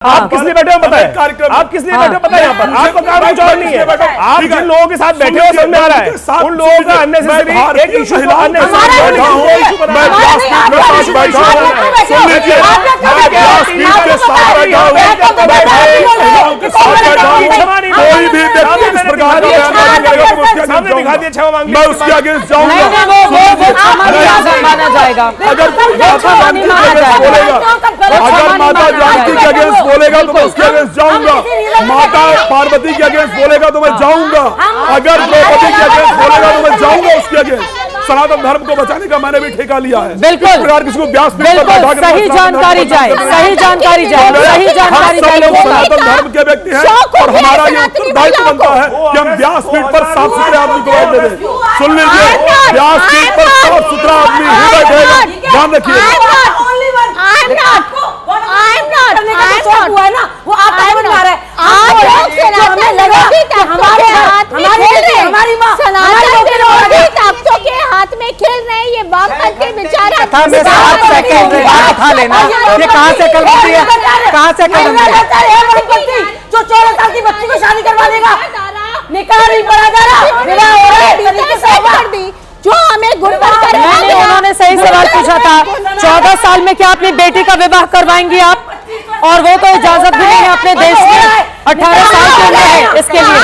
आप किस लिए बैठे हो बताएं? आप किस लिए बैठे हो बताएं? यहाँ पर आपका काम कुछ और नहीं है। आप जिन लोगों के साथ बैठे हो समझ में आ रहा है, उन लोगों का अननेसेसरी एक इशू को दिखा दिया क्षमा मांगने मैं उसके अगेंस्ट जाऊंगा। अगर माता जानकी के अगेंस्ट बोलेगा तो मैं उसके अगेंस्ट जाऊंगा। माता पार्वती के अगेंस्ट बोलेगा तो मैं जाऊंगा। अगर द्रौपदी के अगेंस्ट बोलेगा तो मैं जाऊंगा उसके अगेंस्ट। सनातन धर्म को बचाने का मैंने भी ठेका लिया है। बिल्कुल प्रकार किसी को व्यास सही जानकारी जाए, सही जानकारी जाए, सही जानकारी जाए। सनातन धर्म के व्यक्ति हैं और हमारा ये उत्तरदायित्व बनता है कि हम व्यासपीठ पर साफ सुथरे आदमी को बैठने दें। सुन लीजिए, व्यासपीठ पर साफ सुथरा आदमी ही बैठेगा, ध्यान रखिए। हाथ में खेल रहे हैं ये वामपंथ के विचार। ये कहाँ से कल होती है? कहाँ से कल जो 14 साल की बच्ची को शादी करवा देगा, निकाह नहीं पड़ा जा रहा, जो हमें उन्होंने सही सवाल पूछा था। 14 साल में क्या अपनी बेटी का विवाह करवाएंगी आप? और वो तो इजाजत भी नहीं है अपने देश में। 18 साल की उम्र है इसके लिए।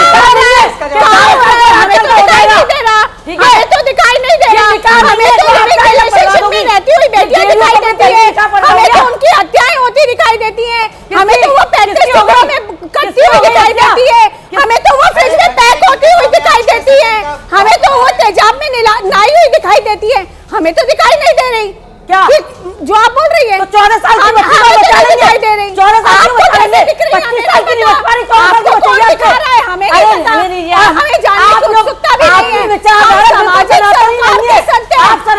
हमें तो दिखाई नहीं दे रहा, हमें तो रिलेशनशिप में रहती हुई बेटियां दिखाई देती है, हमें तो उनकी हत्याएं होती दिखाई देती हैं, हमें तो वो 35 टुकड़ों में कटती हुई दिखाई देती है, हमें तो वो फ्रिज में पैक होती हुई दिखाई देती है, हमें तो वो तेजाब में नहाई हुई दिखाई देती है। हमें तो दिखाई नहीं दे रही क्या जो आप बोल रही है? तो 14 साल की बच्ची को दिखाई दे रही। 14 साल की बच्ची दिख रही है, 25 साल की दिखा रहा है, हमें नहीं पता, हमें जानने की उत्सुकता भी नहीं है। सामाजिक सरोकार के सत्य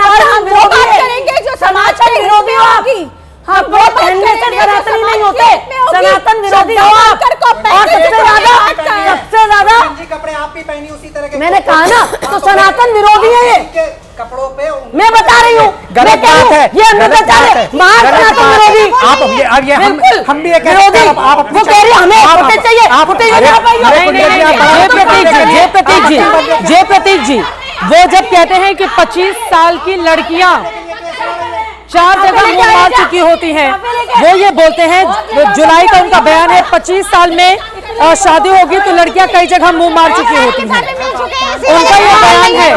और हम वो बात करेंगे जो समाज के विरोधी होगी। हम वो पहनने से सनातनी नहीं होते, सनातन विरोधी हो आप। और सबसे ज्यादा कपड़े आप भी पहनी उसी तरह के। मैंने कहा ना, तो सनातन विरोधी है ये कपड़ों पे। मैं बता रही हूँ, गलत बात है, ये हम बता रहे हैं। महासनातन विरोधी आप हम भी ये कह रहे हैं आप वो कह रही हमें फुटेज चाहिए, फुटेज जय प्रतीक जी, वो जब कहते हैं कि 25 साल की लड़कियां 4 जगह मुंह मार चुकी होती हैं, वो ये बोलते हैं, जुलाई का उनका बयान है 25 साल में शादी होगी तो लड़कियां कई जगह मुंह मार चुकी होती हैं। उनका ये बयान है,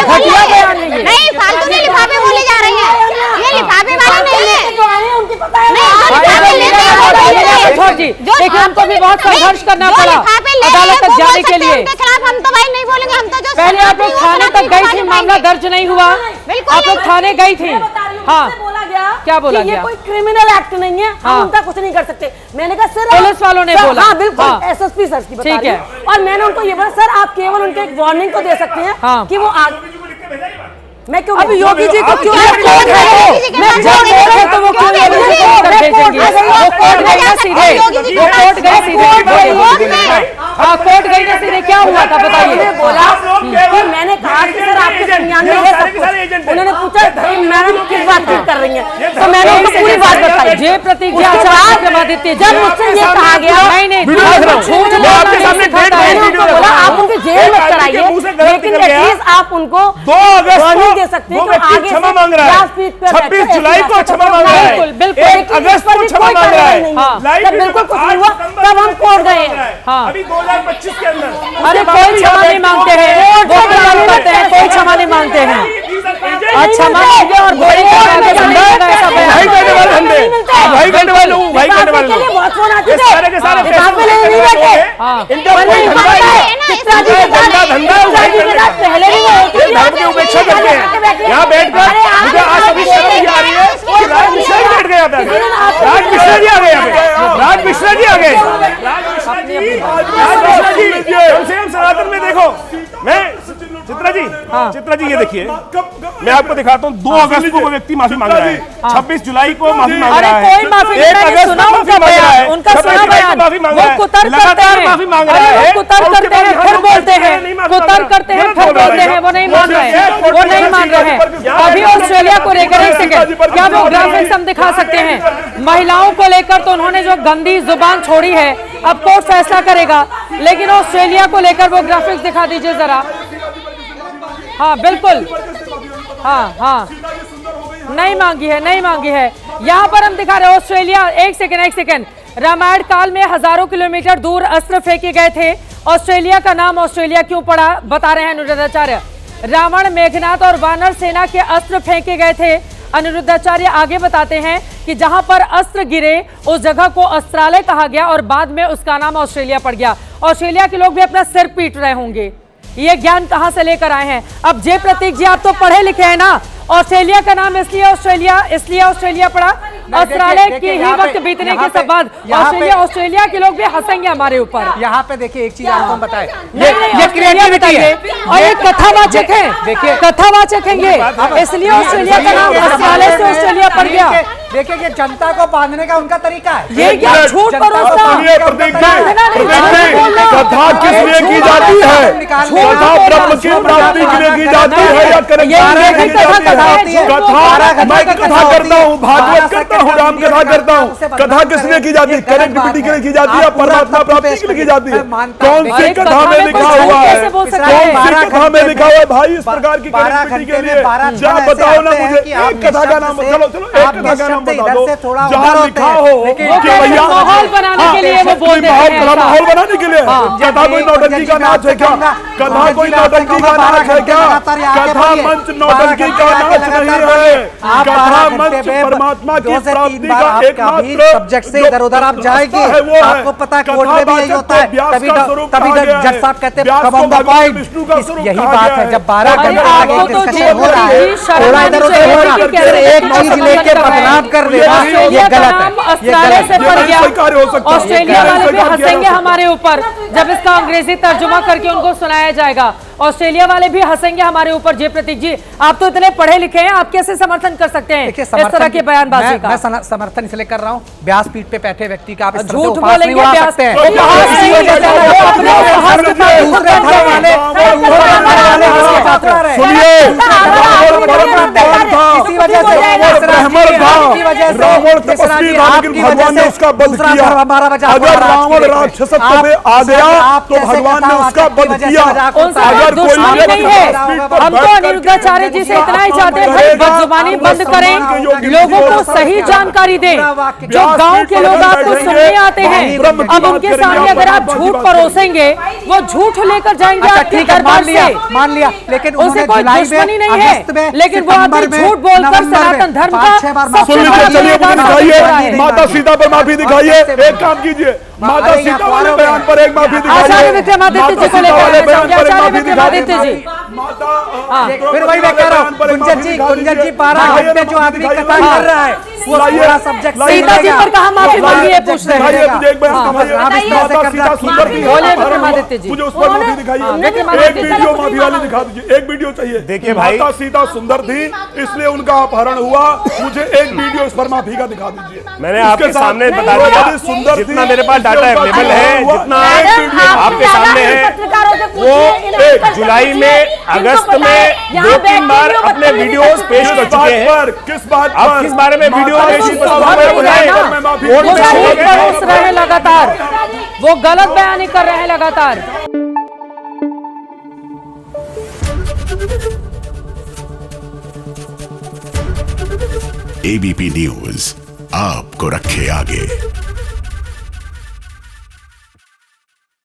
घटिया बयान है ये। नहीं, फालतू नहीं लिफाफे बोले जा रहे हैं, ये लिफाफे वाले नहीं है। देखिए हमको भी बहुत संघर्ष करना पड़ा अदालत तक जाने के लिए। हम तो भाई नहीं बोलेंगे, हम तो जो पहले आप लोग थाने तक गई थी, मामला दर्ज नहीं हुआ, आप लोग थाने गई थी। हाँ, क्या बोला गया? ये कोई क्रिमिनल एक्ट नहीं है, हम उनका कुछ नहीं कर सकते। मैंने कहा सर, पुलिस वालों ने बोला। हाँ बिल्कुल, एसएसपी सर की बता रही हूं। और मैंने उनको ये बोला सर आप केवल उनको एक वार्निंग को दे सकते हैं कि वो मैं क्यों अभी योगी जी को क्यों कोर्ट है तो वो क्यों योगी जी को कर भेजेंगे? वो कोर्ट गई ना सीधे, वो कोर्ट गई सीधे। हाँ कोर्ट गई ना सीधे, क्या हुआ था बताइए? बोला मैंने कहा कि सर आपके संज्ञान में है सब कुछ। उन्होंने पूछा मैडम किस बात की कर रही हैं, तो मैंने उनको पूरी बात बताई। जय प्रतीक जी आचार्य जब मुझसे ये कहा गया नहीं बोला आप उनके जेल में कराइए, लेकिन एटलीस्ट आप उनको 2 अगस्त दे सकते हैं वो व्यक्ति क्षमा मांग रहा है, 26 जुलाई को क्षमा मांग रहा है, 1 अगस्त को क्षमा मांग रहा है। जब बिल्कुल कुछ नहीं हुआ तब हम कोर्ट गए। अभी 2025 के अंदर अरे कोई क्षमा नहीं मांगते हैं, वो करते हैं, कोई क्षमा नहीं मांगते हैं। अच्छा मांगेंगे और भाई करने वाले बहुत फोन आते थे, सारे के सारे इनका धंधा पहले नहीं धर्म की उपेक्षा करते हैं। यहाँ बैठकर मुझे आज अभी शर्म आ रही है कि राज मिश्रा जी बैठ गए यहाँ पे, राज मिश्रा जी आ गए यहाँ पे, राज मिश्रा जी आ गए, राज मिश्रा जी कम से कम सनातन में देखो, मैं चित्रा जी, हाँ। चित्रा जी ये देखिए, कब मैं आपको दिखाता हूँ 2 अगस्त को वो व्यक्ति माफी मांग रहा है, 26 जुलाई को माफी मांग अरे रहा है, कोई माफी नहीं, 1 मैंने अगस्त सुना को उनका माफी मांग रहा बयान, है, उनका 26 सुना जुलाई को बयान, माफी मांग वो रहा है, कुतर करते लगातार हैं, माफी मांग अरे रहा है, वो कुतर और उसके करते हैं, बाद फिर हर बोलते वक्त हैं, नहीं माफी कुतर मांग रहा। करते हैं, गलत फिर बोल रहा बोलते है। हैं, वो नहीं मान रहे हैं, वो नहीं मान रहे हैं। अभी ऑस्ट्रेलिया को लेकर एक सेकंड, क्या वो ग्राफिक्स हम दिखा सकते हैं? महिलाओं को लेकर तो उन्होंने जो गंदी जुबान छोड़ी है, अब कोर्ट फैसला करेगा, लेकिन ऑस्ट्रेलिया को लेकर वो ग्राफिक्स दिखा दीजिए जरा। हाँ बिल्कुल, हाँ हाँ, नहीं मांगी है, नहीं मांगी है। यहाँ पर हम दिखा रहे हैं ऑस्ट्रेलिया, एक सेकंड, रामायण काल में हजारों किलोमीटर दूर अस्त्र फेंके गए थे। ऑस्ट्रेलिया का नाम ऑस्ट्रेलिया क्यों पड़ा, बता रहे हैं अनिरुद्धाचार्य। रावण, मेघनाथ और वानर सेना के अस्त्र फेंके गए थे। अनिरुद्धाचार्य आगे बताते हैं कि जहां पर अस्त्र गिरे उस जगह को अस्त्रालय कहा गया और बाद में उसका नाम ऑस्ट्रेलिया पड़ गया। ऑस्ट्रेलिया के लोग भी अपना सिर पीट रहे होंगे, ये ज्ञान कहां से लेकर आए हैं? अब जय प्रतीक जी, आप तो पढ़े लिखे हैं ना, ऑस्ट्रेलिया का नाम इसलिए ऑस्ट्रेलिया पड़ा, अस्त्रालय के ही वक्त बीतने के बाद ऑस्ट्रेलिया के लोग भी हंसेंगे हमारे ऊपर। यहाँ पे देखिए एक चीज आपको बताए, ये क्रिएटिविटी है और ये कथावाचक है, देखिए कथावाचक है ये, इसलिए ऑस्ट्रेलिया का नाम अस्त्रालय से ऑस्ट्रेलिया पड़ गया। देखिए ये जनता को बांधने का उनका तरीका है। ये क्या झूठ परोसना, कथा किस लिए की जाती है? कथा ब्रह्म की प्राप्ति के लिए की जाती है या मैं कथा करता हूँ, भागवत करता हूँ, राम कथा करता हूँ, कथा किस लिए की जाती है? कनेक्टिविटी के लिए की जाती है, परमात्मा प्राप्ति के लिए की जाती है? कौन सी कथा में लिखा हुआ है? कौन सी कथा में लिखा हुआ है भाई इस प्रकार की कनेक्टिविटी के लिए? जरा बताओ ना मुझे एक कथा का नाम, चलो एक कथा का नाम बता दो जहाँ लिखा हो कि भैया माहौल बनाने के लिए वो बोल देते हैं, माहौल बनाने के लिए। कथा कोई नौटंकी का नाच है क्या? कथा कोई नौटंकी का नाच है क्या? कथा मंच नौटंकी का नाच नहीं है, कथा मंच परमात्मा की प्राप्ति का एकमात्र सब्जेक्ट से इधर उधर आप जाएंगे, आपको पता है कोर्ट में भी यही होता है। तभी जज साहब कहते हैं कम ऑन द पॉइंट। यही बात है, जब 12 घंटे लगे डिस्कशन हो रहा है, थोड़ा इधर उधर हो रहा है, एक चीज लेके बदनाम कर देना ये गलत है, अस्त्रालय से पड़ गया। ऑस्ट्रेलिया वाले भी हंसेंगे हमारे ऊपर जब इसका अंग्रेजी तर्जुमा करके उनको सुनाया जाएगा। ऑस्ट्रेलिया वाले भी हंसेंगे हमारे ऊपर। जय प्रतीक जी, आप तो इतने पढ़े लिखे हैं, आप कैसे समर्थन कर सकते हैं इस तरह के बयानबाजी का? मैं समर्थन इसलिए कर रहा हूँ, व्यास पीठ पे बैठे व्यक्ति का आप इस तरह से झूठ उपहास नहीं बोलेंगे, उड़ा व्यास सकते हैं। दूसरे दूसरे धर्म वाले इसी वजह से रावण तपस्वी राम की भगवान ने उसका वध किया। अगर रावण राक्षसत्व में आ गया तो भगवान ने उसका वध किया। अगर दुश्मनी नहीं है, हम तो अनिरुद्धाचार्य जी से इतना ही चाहते हैं भाई बदजुबानी बंद करें, लोगों को सही जानकारी दें। जो गांव के लोग आपको सुनने आते हैं, अब उनके सामने अगर आप झूठ परोसेंगे, वो झूठ लेकर जाएंगे आपके दरबार से। मान लिया, लेकिन उसे कोई दुश्मनी नहीं है, लेकिन वो आदमी झूठ बोलकर सनातन धर्म का सुन लीजिए, चलिए मुझे दिखाइए माता सीता पर माफी दिखाइए। एक काम कीजिए, माता सीता वाले बयान पर एक माफी दिखाइए। आचार्य विक्रमादित्य जी को लेकर आचार्य विक्रमादित्य जी, फिर वही मैं कह रहा हूँ, गुंजन जी 12 घंटे जो आदमी कथा कर रहा है वो पूरा सब्जेक्ट सीता जी पर कहा माफी मांगी है, पूछ रहे हैं। मुझे एक बयान विक्रमादित्य जी, मुझे उस पर माफी दिखाइए। एक वीडियो माफी वाली दिखा दीजिए, एक वीडियो चाहिए। देखिए भाई, माता सीता सुंदर थी इसलिए उनका अपहरण हुआ, मुझे एक वीडियो इस पर माफी का दिखा दीजिए। मैंने आपके सामने बता दिया, सुंदर जितना मेरे पास डाटा अवेलेबल है, जितना आपके सामने है, वो 1 जुलाई में, अगस्त में 2-3 बार अपने वीडियोस पेश कर चुके हैं। किस बात पर? आप किस बारे में वीडियो परोस रहे हैं लगातार, वो गलत बयानी कर रहे हैं लगातार। एबीपी न्यूज आपको रखे आगे।